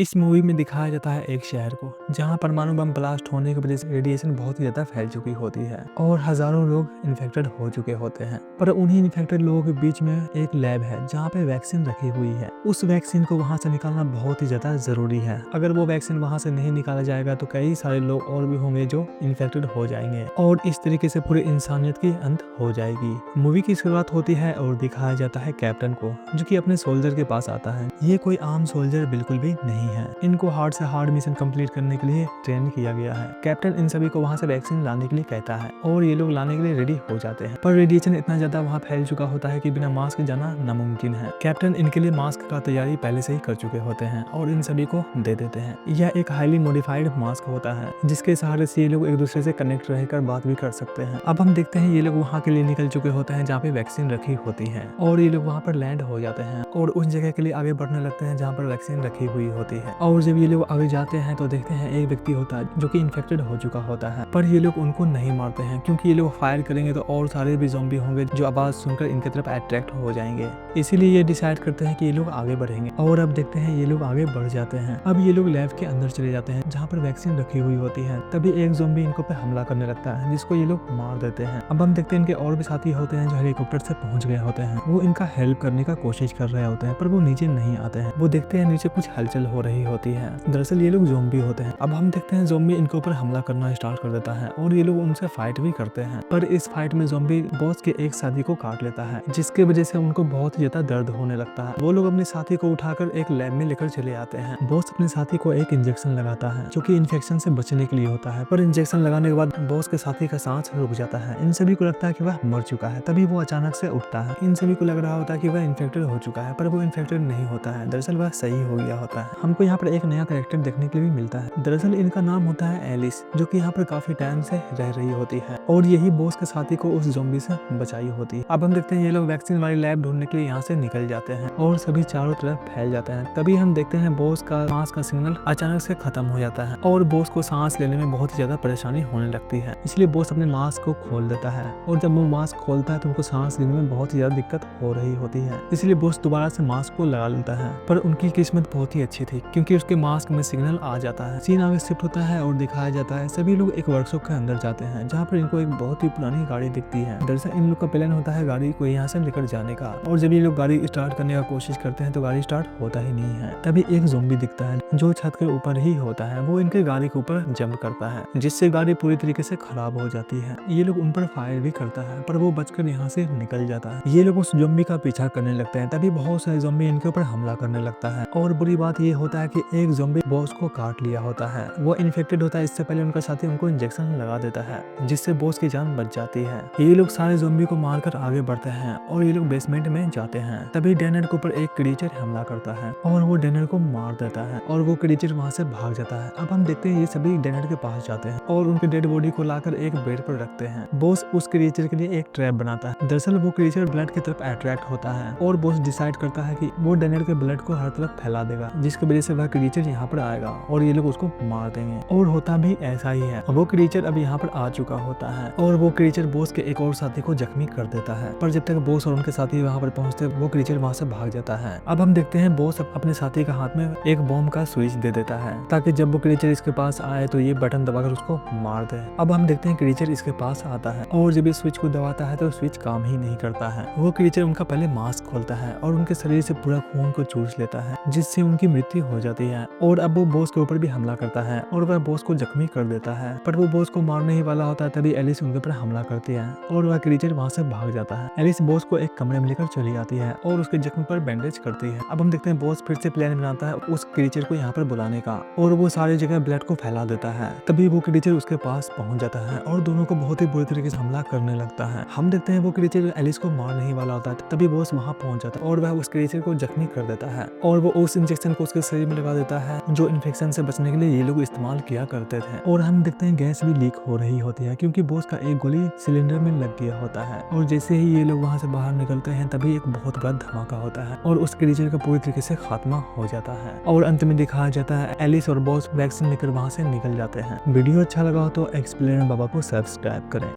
इस मूवी में दिखाया जाता है एक शहर को जहां परमाणु बम ब्लास्ट होने की वजह से रेडिएशन बहुत ही ज्यादा फैल चुकी होती है और हजारों लोग इन्फेक्टेड हो चुके होते हैं। पर उन्हीं इन्फेक्टेड लोगों के बीच में एक लैब है जहां पे वैक्सीन रखी हुई है। उस वैक्सीन को वहां से निकालना बहुत ही ज्यादा जरूरी है। अगर वो वैक्सीन वहां से नहीं निकाला जाएगा तो कई सारे लोग और भी होंगे जो इन्फेक्टेड हो जाएंगे और इस तरीके से पूरी इंसानियत की अंत हो जाएगी। मूवी की शुरुआत होती है और दिखाया जाता है कैप्टन को जो कि अपने सोल्जर के पास आता है। ये कोई आम सोल्जर बिल्कुल भी नहीं है। इनको हार्ड से हार्ड मिशन कंप्लीट करने के लिए ट्रेन किया गया है। कैप्टन इन सभी को वहां से वैक्सीन लाने के लिए कहता है और ये लोग लाने के लिए रेडी हो जाते हैं। पर रेडिएशन इतना ज्यादा वहां फैल चुका होता है कि बिना मास्क जाना नामुमकिन है। कैप्टन इनके लिए मास्क का तैयारी पहले से ही कर चुके होते हैं और इन सभी को दे देते हैं। यह एक हाईली मॉडिफाइड मास्क होता है जिसके सहारे से ये लोग एक दूसरे से कनेक्ट रहकर बात भी कर सकते हैं। अब हम देखते हैं ये लोग वहाँ के लिए निकल चुके होते हैं जहाँ पे वैक्सीन रखी होती है और ये लोग वहाँ पर लैंड हो जाते हैं और उस जगह के लिए आगे बढ़ने लगते हैं जहाँ पर वैक्सीन रखी हुई होती है। और जब ये लोग आगे जाते हैं तो देखते हैं एक व्यक्ति होता है जो कि इन्फेक्टेड हो चुका होता है। पर ये लोग उनको नहीं मारते हैं क्योंकि ये लोग फायर करेंगे तो और सारे भी ज़ॉम्बी होंगे जो आवाज सुनकर इनकी तरफ अट्रैक्ट हो जाएंगे। इसीलिए ये डिसाइड करते हैं कि ये लोग आगे बढ़ेंगे और अब देखते हैं ये लोग आगे बढ़ जाते हैं। अब ये लोग लैब के अंदर चले जाते हैं जहाँ पर वैक्सीन रखी हुई होती है। तभी एक ज़ॉम्बी इनको पे हमला करने लगता है जिसको ये लोग मार देते हैं। अब हम देखते हैं इनके और भी साथी होते हैं जो हेलीकॉप्टर से पहुंच गए होते हैं। वो इनका हेल्प करने का कोशिश कर रहे होते हैं पर वो नीचे नहीं आते हैं। वो देखते हैं नीचे कुछ हलचल हो रही होती है। दरअसल ये लोग ज़ॉम्बी होते हैं। अब हम देखते हैं ज़ॉम्बी इनके ऊपर हमला करना स्टार्ट कर देता है और ये लोग उनसे फाइट भी करते हैं। पर इस फाइट में ज़ॉम्बी बॉस के एक साथी को काट लेता है जिसकी वजह से उनको बहुत ही ज्यादा दर्द होने लगता है। वो लोग अपने साथी को उठाकर एक लैब में लेकर चले आते हैं। बॉस अपने साथी को एक इंजेक्शन लगाता है जो कि इन्फेक्शन से बचने के लिए होता है। पर इंजेक्शन लगाने के बाद बॉस के साथी का सांस रुक जाता है। इन सभी को लगता है कि वह मर चुका है। तभी वो अचानक से उठता है। इन सभी को लग रहा होता है कि वह इन्फेक्टेड हो चुका है पर वो इन्फेक्टेड नहीं होता है। दरअसल वह सही हो गया होता है। हमको यहाँ पर एक नया कैरेक्टर देखने के लिए भी मिलता है। दरअसल इनका नाम होता है एलिस जो कि यहाँ पर काफी टाइम से रह रही होती है और यही बॉस के साथी को उस ज़ॉम्बी से बचाई होती है। अब हम देखते हैं ये लोग वैक्सीन वाली लैब ढूंढने के लिए यहाँ से निकल जाते हैं और सभी चारों तरफ फैल जाते हैं। तभी हम देखते हैं बॉस का सांस का सिग्नल अचानक से खत्म हो जाता है और बॉस को सांस लेने में बहुत ही ज्यादा परेशानी होने लगती है। इसलिए बॉस अपने मास्क को खोल देता है और जब वो मास्क खोलता है तो उनको सांस लेने में बहुत ही ज्यादा दिक्कत हो रही होती है। इसलिए बॉस दोबारा से मास्क को लगा लेता है पर उनकी किस्मत बहुत ही अच्छी थी क्योंकि उसके मास्क में सिग्नल आ जाता है। सीन आगे शिफ्ट होता है और दिखाया जाता है सभी लोग एक वर्कशॉप के अंदर जाते हैं जहाँ पर इनको एक बहुत ही पुरानी गाड़ी दिखती है। दरअसल इन लोग का प्लान होता है गाड़ी को यहाँ से लेकर जाने का और जब ये लोग गाड़ी स्टार्ट करने का कोशिश करते हैं तो गाड़ी स्टार्ट होता ही नहीं है। तभी एक ज़ॉम्बी दिखता है जो छत के ऊपर ही होता है। वो इनके गाड़ी के ऊपर जंप करता है जिससे गाड़ी पूरी तरीके से खराब हो जाती है। ये लोग उन पर फायर भी करता है पर वो बचकर यहाँ से निकल जाता है। ये लोग उस ज़ॉम्बी का पीछा करने लगते हैं। तभी बहुत सारे ज़ॉम्बी इनके ऊपर हमला करने लगता है और बुरी बात ये होता है कि एक ज़ॉम्बी बॉस को काट लिया होता है। वो इन्फेक्टेड होता है। इससे पहले उनका साथी उनको इंजेक्शन लगा देता है जिससे बॉस की जान बच जाती है। ये लोग सारे ज़ॉम्बी को मारकर आगे बढ़ते हैं और ये लोग बेसमेंट में जाते हैं। तभी डैनर के ऊपर एक क्रीचर हमला करता है और वो डैनर को मार देता है और वो क्रीचर वहां से भाग जाता है। अब हम देखते हैं ये सभी डैनर के पास जाते हैं और उनके डेड बॉडी को लाकर एक बेड पर रखते हैं। बॉस उस क्रीचर के लिए एक ट्रैप बनाता है। दरअसल वो क्रीचर ब्लड की तरफ अट्रैक्ट होता है और बॉस डिसाइड करता है कि वो डैनर के ब्लड को हर तरफ फैला देगा जिसकी वजह से वह क्रीचर यहाँ पर आएगा और ये लोग उसको मार देंगे। और होता भी ऐसा ही है। वो क्रीचर अब यहाँ पर आ चुका होता है और वो क्रीचर बॉस के एक और साथी को जख्मी कर देता है। पर जब तक बॉस और उनके साथी वहाँ पर पहुँचते वो क्रीचर वहाँ से भाग जाता है। अब हम देखते हैं बॉस अपने साथी का हाथ में एक बॉम्ब का स्विच दे देता है ताकि जब वो क्रीचर इसके पास आए तो ये बटन दबाकर उसको मार दे। अब हम देखते हैं क्रीचर इसके पास आता है और जब ये स्विच को दबाता है तो स्विच काम ही नहीं करता है। वो क्रीचर उनका पहले मास्क खोलता है और उनके शरीर से पूरा खून को चूस लेता है जिससे उनकी मृत्यु हो जाती है। और अब वो बॉस के ऊपर भी हमला करता है और वह बॉस को जख्मी कर देता है। पर वो बॉस को मारने ही वाला होता है तभी एलिस उनके ऊपर हमला करती है और वह क्रीचर वहां से भाग जाता है। एलिस बॉस को एक कमरे में लेकर चली आती है और उसके जख्म पर बैंडेज करती है। अब हम देखते हैं बॉस फिर से प्लान बनाता है उस क्रीचर को यहाँ पर बुलाने का और वो सारी जगह ब्लड को फैला देता है। तभी वो क्रीचर उसके पास पहुंच जाता है और दोनों को बहुत ही बुरी तरीके से हमला करने लगता है। हम देखते हैं वो क्रीचर एलिस को मारने ही वाला होता है तभी बॉस वहां पहुंच जाता है और वह उस क्रीचर को जख्मी कर देता है और वो उस इंजेक्शन को उसके शरीर में लगा देता है जो इन्फेक्शन से बचने के लिए ये लोग इस्तेमाल किया करते थे। और हम देखते हैं गैस भी लीक हो रही होती है क्योंकि बॉस का एक गोली सिलेंडर में लग गया होता है। और जैसे ही ये लोग वहां से बाहर निकलते हैं तभी एक बहुत बड़ा धमाका होता है और उस क्रीचर का पूरी तरीके से खात्मा हो जाता है। और अंत में दिखाया जाता है एलिस और बॉस वैक्सीन लेकर वहां से निकल जाते हैं। वीडियो अच्छा लगा हो तो एक्सप्लेनर बाबा को सब्सक्राइब करें।